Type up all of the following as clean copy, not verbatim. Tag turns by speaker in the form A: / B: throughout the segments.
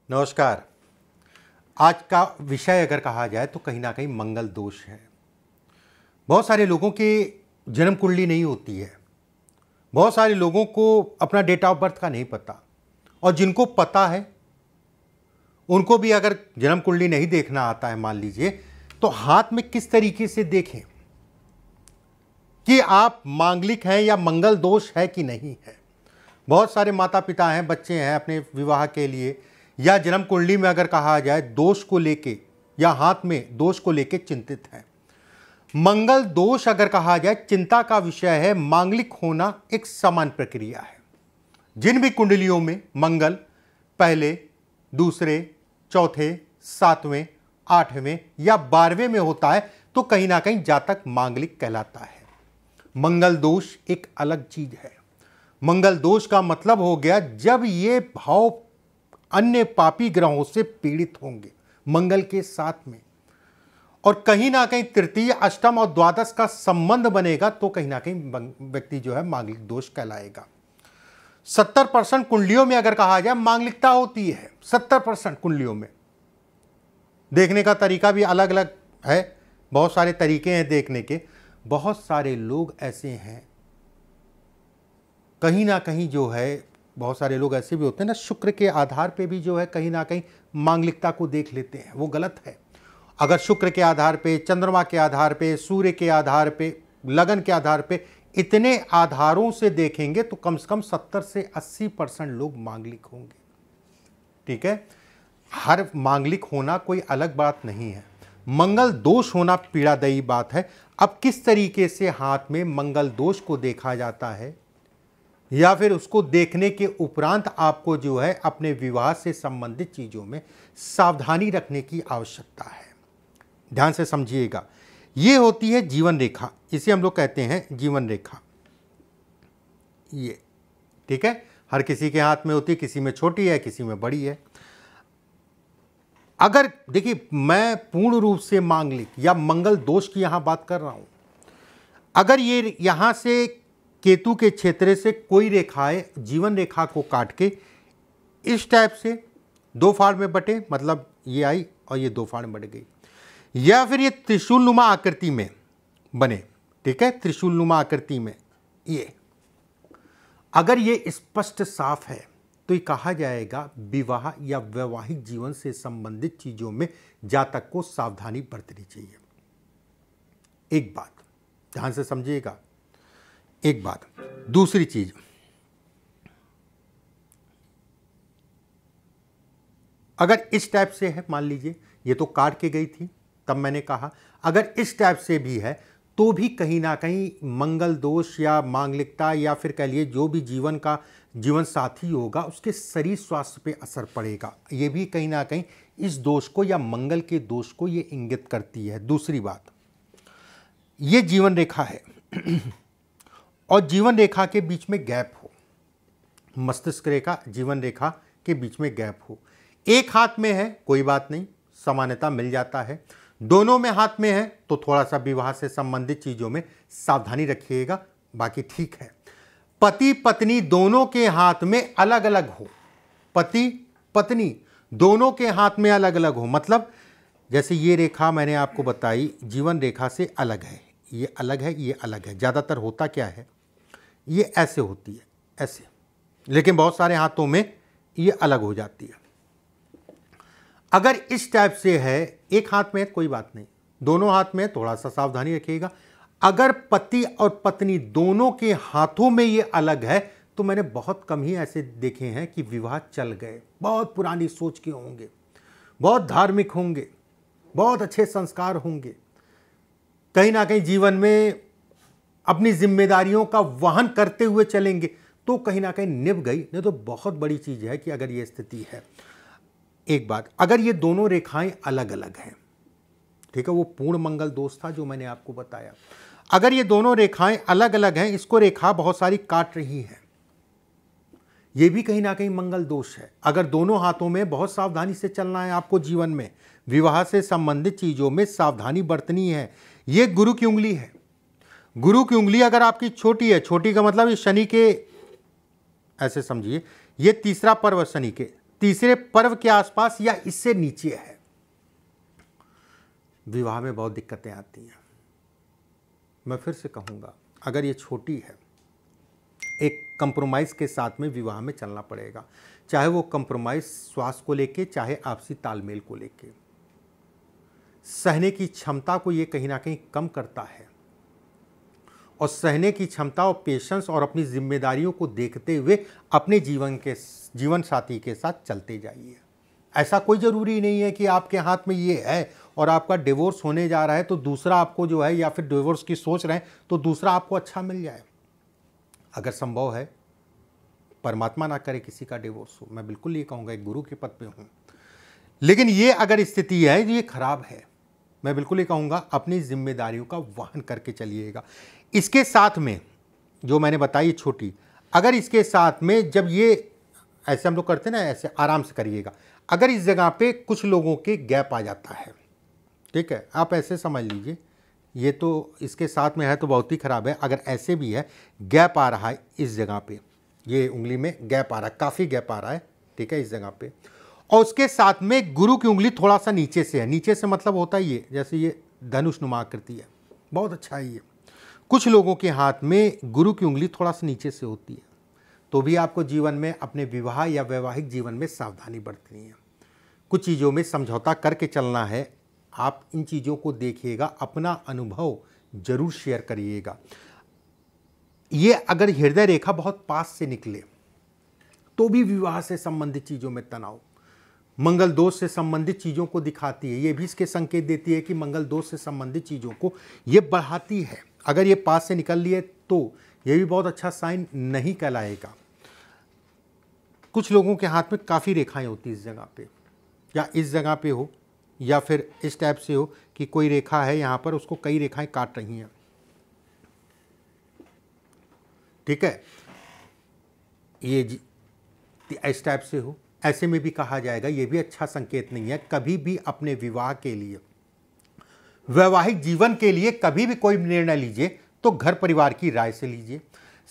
A: नमस्कार। आज का विषय अगर कहा जाए तो कहीं ना कहीं मंगल दोष है। बहुत सारे लोगों की जन्म कुंडली नहीं होती है, बहुत सारे लोगों को अपना डेट ऑफ बर्थ का नहीं पता, और जिनको पता है उनको भी अगर जन्म कुंडली नहीं देखना आता है, मान लीजिए, तो हाथ में किस तरीके से देखें कि आप मांगलिक हैं या मंगल दोष है कि नहीं है। बहुत सारे माता पिता हैं, बच्चे हैं, अपने विवाह के लिए या जन्म कुंडली में अगर कहा जाए दोष को लेके या हाथ में दोष को लेके चिंतित हैं। मंगल दोष अगर कहा जाए चिंता का विषय है। मांगलिक होना एक सामान्य प्रक्रिया है। जिन भी कुंडलियों में मंगल पहले, दूसरे, चौथे, सातवें, आठवें या 12वें में होता है तो कहीं ना कहीं जातक मांगलिक कहलाता है। मंगल दोष एक अलग चीज है। मंगल दोष का मतलब हो गया जब ये भाव अन्य पापी ग्रहों से पीड़ित होंगे मंगल के साथ में, और कहीं ना कहीं तृतीय, अष्टम और द्वादश का संबंध बनेगा तो कहीं ना कहीं व्यक्ति जो है मांगलिक दोष कहलाएगा। 70% कुंडलियों में अगर कहा जाए मांगलिकता होती है। 70% कुंडलियों में देखने का तरीका भी अलग अलग है, बहुत सारे तरीके हैं देखने के। बहुत सारे लोग ऐसे हैं, कहीं ना कहीं जो है, बहुत सारे लोग ऐसे भी होते हैं ना, शुक्र के आधार पे भी जो है कहीं ना कहीं मांगलिकता को देख लेते हैं। वो गलत है। अगर शुक्र के आधार पे, चंद्रमा के आधार पे, सूर्य के आधार पे, लगन के आधार पे, इतने आधारों से देखेंगे तो कम से कम 70 से 80% लोग मांगलिक होंगे। ठीक है, हर मांगलिक होना कोई अलग बात नहीं है। मंगल दोष होना पीड़ादायी बात है। अब किस तरीके से हाथ में मंगल दोष को देखा जाता है, या फिर उसको देखने के उपरांत आपको जो है अपने विवाह से संबंधित चीज़ों में सावधानी रखने की आवश्यकता है। ध्यान से समझिएगा। ये होती है जीवन रेखा, इसे हम लोग कहते हैं जीवन रेखा। ये ठीक है, हर किसी के हाथ में होती है, किसी में छोटी है, किसी में बड़ी है। अगर देखिए, मैं पूर्ण रूप से मांगलिक या मंगल दोष की यहां बात कर रहा हूं। अगर ये यहां से केतु के क्षेत्र से कोई रेखाएं जीवन रेखा को काट के इस टाइप से दो फाड़ में बटे, मतलब ये आई और ये दो फाड़ में बट गई, या फिर ये त्रिशूलनुमा आकृति में बने, ठीक है, त्रिशूलनुमा आकृति में, ये अगर ये स्पष्ट साफ है तो ये कहा जाएगा विवाह या वैवाहिक जीवन से संबंधित चीजों में जातक को सावधानी बरतनी चाहिए। एक बात ध्यान से समझिएगा। एक बात, दूसरी चीज, अगर इस टाइप से है, मान लीजिए ये तो काट के गई थी, तब मैंने कहा अगर इस टाइप से भी है तो भी कहीं ना कहीं मंगल दोष या मांगलिकता या फिर कह लिए जो भी जीवन साथी होगा उसके शरीर स्वास्थ्य पे असर पड़ेगा। ये भी कहीं ना कहीं इस दोष को या मंगल के दोष को ये इंगित करती है। दूसरी बात, ये जीवन रेखा है और जीवन रेखा के बीच में गैप हो, मस्तिष्क रेखा जीवन रेखा के बीच में गैप हो। एक हाथ में है कोई बात नहीं, सामान्यता मिल जाता है। दोनों में हाथ में है तो थोड़ा सा विवाह से संबंधित चीजों में सावधानी रखिएगा, बाकी ठीक है। पति पत्नी दोनों के हाथ में अलग अलग हो, पति पत्नी दोनों के हाथ में अलग अलग हो, मतलब जैसे ये रेखा मैंने आपको बताई जीवन रेखा से अलग है, ये अलग है, ये अलग है। ज़्यादातर होता क्या है, ये ऐसे होती है, ऐसे, लेकिन बहुत सारे हाथों में ये अलग हो जाती है। अगर इस टाइप से है, एक हाथ में कोई बात नहीं, दोनों हाथ में थोड़ा सा सावधानी रखिएगा। अगर पति और पत्नी दोनों के हाथों में ये अलग है तो मैंने बहुत कम ही ऐसे देखे हैं कि विवाह चल गए। बहुत पुरानी सोच के होंगे, बहुत धार्मिक होंगे, बहुत अच्छे संस्कार होंगे, कहीं ना कहीं जीवन में अपनी जिम्मेदारियों का वहन करते हुए चलेंगे तो कहीं ना कहीं निभ गई, नहीं तो बहुत बड़ी चीज है कि अगर ये स्थिति है। एक बात, अगर ये दोनों रेखाएं अलग अलग हैं, ठीक है, वो पूर्ण मंगल दोष था जो मैंने आपको बताया। अगर ये दोनों रेखाएं अलग अलग हैं, इसको रेखा बहुत सारी काट रही है, ये भी कहीं ना कहीं मंगल दोष है। अगर दोनों हाथों में, बहुत सावधानी से चलना है आपको जीवन में, विवाह से संबंधित चीजों में सावधानी बरतनी है। ये गुरु की उंगली है। गुरु की उंगली अगर आपकी छोटी है, छोटी का मतलब ये शनि के, ऐसे समझिए, ये तीसरा पर्व शनि के, तीसरे पर्व के आसपास या इससे नीचे है, विवाह में बहुत दिक्कतें आती हैं। मैं फिर से कहूँगा, अगर ये छोटी है, एक कंप्रोमाइज़ के साथ में विवाह में चलना पड़ेगा, चाहे वो कंप्रोमाइज़ स्वास्थ्य को लेके, चाहे आपसी तालमेल को लेके। सहने की क्षमता को ये कहीं ना कहीं कम करता है, और सहने की क्षमता और पेशेंस और अपनी जिम्मेदारियों को देखते हुए अपने जीवन साथी के साथ चलते जाइए। ऐसा कोई ज़रूरी नहीं है कि आपके हाथ में ये है और आपका डिवोर्स होने जा रहा है तो दूसरा आपको जो है, या फिर डिवोर्स की सोच रहे हैं तो दूसरा आपको अच्छा मिल जाए। अगर संभव है, परमात्मा ना करे किसी का डिवोर्स हो, मैं बिल्कुल ये कहूँगा, एक गुरु के पद पे हूँ, लेकिन ये अगर स्थिति है ये खराब है, मैं बिल्कुल ये कहूँगा अपनी जिम्मेदारियों का वहन करके चलिएगा। इसके साथ में जो मैंने बताई छोटी, अगर इसके साथ में जब ये ऐसे हम लोग करते हैं ना, ऐसे आराम से करिएगा। अगर इस जगह पे कुछ लोगों के गैप आ जाता है, ठीक है, आप ऐसे समझ लीजिए, ये तो इसके साथ में है तो बहुत ही ख़राब है। अगर ऐसे भी है, गैप आ रहा है इस जगह पे, ये उंगली में गैप आ रहा है, काफ़ी गैप आ रहा है, ठीक है, इस जगह पे, और उसके साथ में गुरु की उंगली थोड़ा सा नीचे से है। नीचे से मतलब होता है ये, जैसे ये धनुष नुमा आकृति है, बहुत अच्छा है ये। कुछ लोगों के हाथ में गुरु की उंगली थोड़ा सा नीचे से होती है, तो भी आपको जीवन में अपने विवाह या वैवाहिक जीवन में सावधानी बरतनी है, कुछ चीज़ों में समझौता करके चलना है। आप इन चीज़ों को देखिएगा, अपना अनुभव जरूर शेयर करिएगा। ये अगर हृदय रेखा बहुत पास से निकले तो भी विवाह से संबंधित चीज़ों में तनाव, मंगल दोष से संबंधित चीज़ों को दिखाती है। ये भी इसके संकेत देती है कि मंगल दोष से संबंधित चीज़ों को ये बढ़ाती है। अगर ये पास से निकल लिए तो ये भी बहुत अच्छा साइन नहीं कहलाएगा। कुछ लोगों के हाथ में काफ़ी रेखाएं होती इस जगह पे, या इस जगह पे हो, या फिर इस टाइप से हो कि कोई रेखा है यहाँ पर, उसको कई रेखाएं काट रही हैं, ठीक है, ये इस टाइप से हो, ऐसे में भी कहा जाएगा, ये भी अच्छा संकेत नहीं है। कभी भी अपने विवाह के लिए, वैवाहिक जीवन के लिए कभी भी कोई निर्णय लीजिए तो घर परिवार की राय से लीजिए,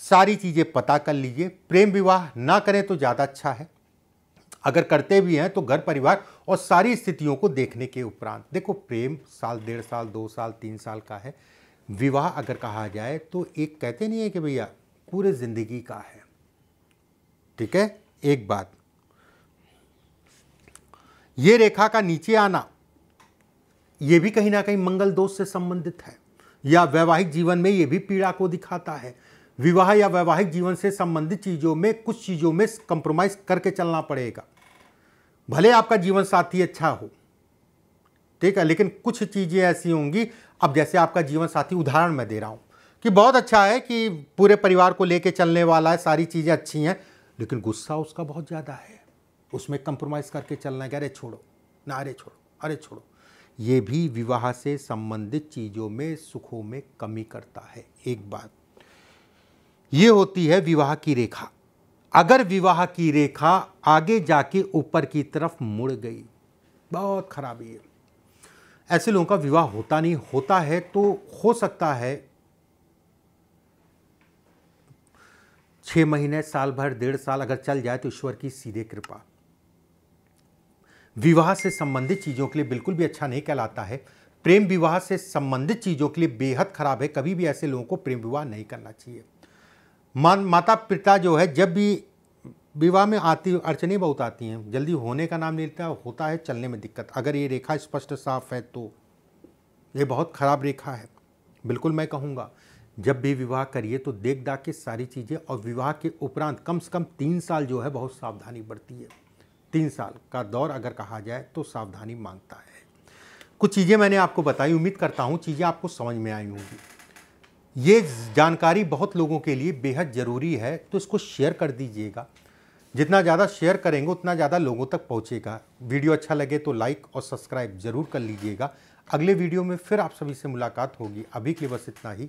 A: सारी चीज़ें पता कर लीजिए। प्रेम विवाह ना करें तो ज़्यादा अच्छा है, अगर करते भी हैं तो घर परिवार और सारी स्थितियों को देखने के उपरांत। देखो, प्रेम साल, 1.5 साल, 2 साल, 3 साल का है, विवाह अगर कहा जाए तो एक कहते नहीं है कि भैया पूरे ज़िंदगी का है, ठीक है। एक बात, ये रेखा का नीचे आना ये भी कहीं ना कहीं मंगल दोष से संबंधित है, या वैवाहिक जीवन में ये भी पीड़ा को दिखाता है। विवाह या वैवाहिक जीवन से संबंधित चीज़ों में कुछ चीज़ों में कंप्रोमाइज़ करके चलना पड़ेगा। भले आपका जीवन साथी अच्छा हो, ठीक है, लेकिन कुछ चीज़ें ऐसी होंगी, अब जैसे आपका जीवन साथी, उदाहरण मैं दे रहा हूँ कि बहुत अच्छा है कि पूरे परिवार को लेके चलने वाला है, सारी चीज़ें अच्छी हैं, लेकिन गुस्सा उसका बहुत ज़्यादा है, उसमें कंप्रोमाइज़ करके चलना है कि अरे छोड़ो ना, अरे छोड़ो, अरे छोड़ो। ये भी विवाह से संबंधित चीज़ों में, सुखों में कमी करता है। एक बात ये होती है विवाह की रेखा। अगर विवाह की रेखा आगे जाके ऊपर की तरफ मुड़ गई, बहुत खराबी है। ऐसे लोगों का विवाह होता नहीं, होता है तो हो सकता है 6 महीने, साल भर, 1.5 साल अगर चल जाए तो ईश्वर की सीधे कृपा। विवाह से संबंधित चीज़ों के लिए बिल्कुल भी अच्छा नहीं कहलाता है। प्रेम विवाह से संबंधित चीज़ों के लिए बेहद खराब है। कभी भी ऐसे लोगों को प्रेम विवाह नहीं करना चाहिए। माता पिता जो है, जब भी विवाह में आती अड़चनें बहुत आती हैं, जल्दी होने का नाम नहीं लेता, होता है चलने में दिक्कत। अगर ये रेखा स्पष्ट साफ है तो ये बहुत ख़राब रेखा है। बिल्कुल मैं कहूँगा, जब भी विवाह करिए तो देख दाख के सारी चीज़ें, और विवाह के उपरांत कम से कम 3 साल जो है बहुत सावधानी बरती है। 3 साल का दौर अगर कहा जाए तो सावधानी मांगता है। कुछ चीज़ें मैंने आपको बताई, उम्मीद करता हूँ चीज़ें आपको समझ में आई होंगी। ये जानकारी बहुत लोगों के लिए बेहद ज़रूरी है, तो इसको शेयर कर दीजिएगा। जितना ज़्यादा शेयर करेंगे उतना ज़्यादा लोगों तक पहुँचेगा। वीडियो अच्छा लगे तो लाइक और सब्सक्राइब ज़रूर कर लीजिएगा। अगले वीडियो में फिर आप सभी से मुलाकात होगी। अभी के लिए बस इतना ही।